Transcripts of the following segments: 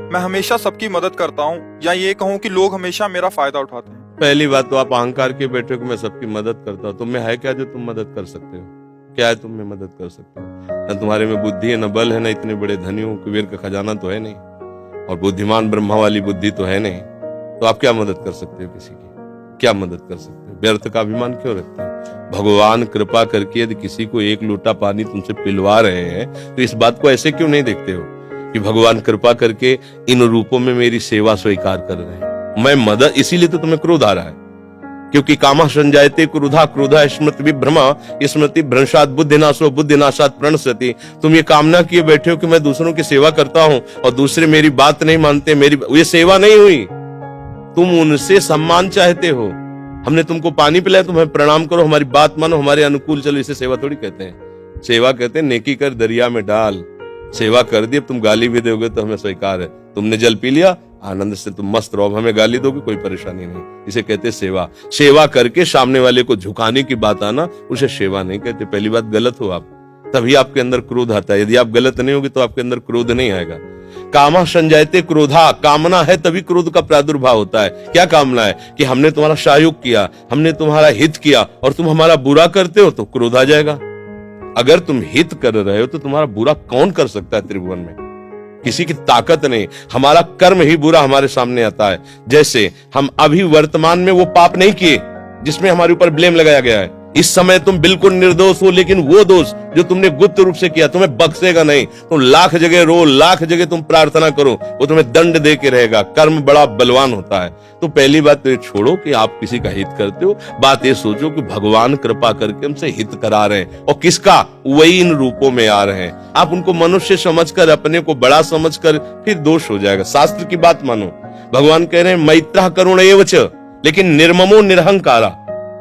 मैं हमेशा सबकी मदद करता हूँ, या ये कहूँ कि लोग हमेशा मेरा फायदा उठाते हैं। पहली बात तो आप अहंकार के बैठे हो कि मैं सबकी मदद करता हूँ। तुम में है क्या जो तुम मदद कर सकते हो? क्या है तुम में मदद कर सकते हो? न तुम्हारे में बुद्धि है, न बल है, न इतने बड़े धनी हो, कुबेर का खजाना तो है नहीं, और बुद्धिमान ब्रह्मा वाली बुद्धि तो है नहीं। तो आप क्या मदद कर सकते हो? किसी की क्या मदद कर सकते हो? व्यर्थ का अभिमान क्यों रखते हैं? भगवान कृपा करके यदि किसी को एक लोटा पानी तुमसे पिलवा रहे हैं तो इस बात को ऐसे क्यों नहीं देखते हो कि भगवान कृपा करके इन रूपों में मेरी सेवा स्वीकार कर रहे हैं, मैं मदद। इसीलिए तो तुम्हें क्रोध आ रहा है, क्योंकि कामा संजायते क्रोधा, क्रोधा स्मृति विभ्रमा, स्मृति भ्रंशात बुद्धिनाशो, बुद्धिनाशात प्रणश्यति। तुम ये कामना किए बैठे हो कि मैं दूसरों की सेवा करता हूं और दूसरे मेरी बात नहीं मानते, मेरी ये सेवा नहीं हुई। तुम उनसे सम्मान चाहते हो। हमने तुमको पानी पिलाया, तुम्हें प्रणाम करो, हमारी बात मानो, हमारे अनुकूल चलो। इसे सेवा थोड़ी कहते हैं। सेवा कहते हैं नेकी कर दरिया में डाल। सेवा कर दी, अब तुम गाली भी दोगे तो हमें स्वीकार है। तुमने जल पी लिया, आनंद से तुम मस्त रहो, हमें गाली दोगे कोई परेशानी नहीं। इसे कहते सेवा। सेवा करके सामने वाले को झुकाने की बात आना, उसे सेवा नहीं कहते। पहली बात, गलत हो आप, तभी आपके अंदर क्रोध आता है। यदि आप गलत नहीं होगे तो आपके अंदर क्रोध नहीं आएगा। कामा संजायते क्रोधा, कामना है तभी क्रोध का प्रादुर्भाव होता है। क्या कामना है? कि हमने तुम्हारा सहयोग किया, हमने तुम्हारा हित किया और तुम हमारा बुरा करते हो तो क्रोध आ जाएगा। अगर तुम हित कर रहे हो तो तुम्हारा बुरा कौन कर सकता है त्रिभुवन में? किसी की ताकत नहीं। हमारा कर्म ही बुरा हमारे सामने आता है। जैसे हम अभी वर्तमान में वो पाप नहीं किए जिसमें हमारे ऊपर ब्लेम लगाया गया है। इस समय तुम बिल्कुल निर्दोष हो, लेकिन वो दोष जो तुमने गुप्त रूप से किया तुम्हें बख्शेगा नहीं। तुम लाख जगह रो, लाख जगह तुम प्रार्थना करो, वो तुम्हें दंड दे के रहेगा। कर्म बड़ा बलवान होता है। तो पहली बात तो ये छोड़ो कि आप किसी का हित करते हो। बात ये सोचो कि भगवान कृपा करके हमसे हित करा रहे हैं, और किसका? वही इन रूपों में आ रहे हैं। आप उनको मनुष्य समझकर, अपने को बड़ा समझकर, फिर दोष हो जाएगा। शास्त्र की बात मानो। भगवान कह रहे हैं मैत्रः करुण एव च, लेकिन निर्ममो निरहंकारा।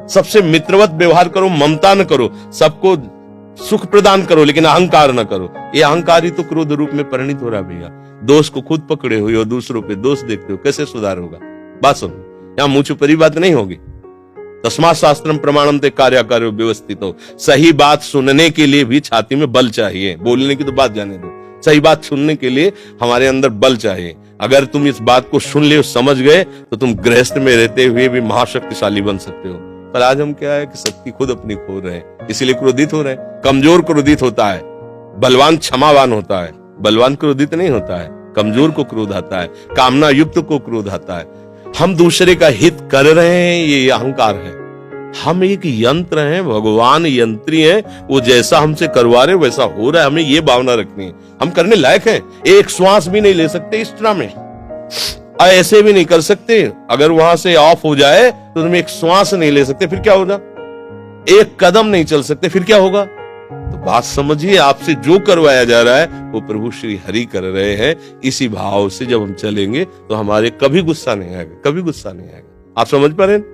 सबसे मित्रवत व्यवहार करो, ममता न करो, सबको सुख प्रदान करो, लेकिन अहंकार न करो। ये अहंकार ही तो क्रोध रूप में परिणित हो रहा है भैया। दोष को खुद पकड़े हुए हो, दूसरों पे दोष देखते हो, कैसे सुधार होगा? बात सुनो, यहाँ मुंह छुपरी बात नहीं होगी। तस्मात् शास्त्रम प्रमाणम ते कार्याकार्यो व्यवस्थितो। सही बात सुनने के लिए भी छाती में बल चाहिए। बोलने की तो बात जाने दो, सही बात सुनने के लिए हमारे अंदर बल चाहिए। अगर तुम इस बात को सुन ले, समझ गए, तो तुम गृहस्थ में रहते हुए भी महाशक्तिशाली बन सकते हो। पर आज हम क्या है कि शक्ति खुद अपनी खो रहे हैं, इसीलिए क्रोधित हो रहे हैं। कमजोर क्रोधित होता है, बलवान क्षमावान होता है। बलवान क्रोधित नहीं होता है, कमजोर को क्रोध आता है, कामना युक्त को क्रोध आता है। हम दूसरे का हित कर रहे हैं, ये अहंकार है। हम एक यंत्र हैं, भगवान यंत्री हैं, वो जैसा हमसे करवा रहे वैसा हो रहा है। हमें ये भावना रखनी है, हम करने लायक हैं। एक श्वास भी नहीं ले सकते इस तरह में, ऐसे भी नहीं कर सकते। अगर वहां से ऑफ हो जाए तो तुम एक श्वास नहीं ले सकते, फिर क्या होगा? एक कदम नहीं चल सकते, फिर क्या होगा? तो बात समझिए, आपसे जो करवाया जा रहा है वो प्रभु श्री हरि कर रहे हैं। इसी भाव से जब हम चलेंगे तो हमारे कभी गुस्सा नहीं आएगा, कभी गुस्सा नहीं आएगा। आप समझ पा रहे हैं?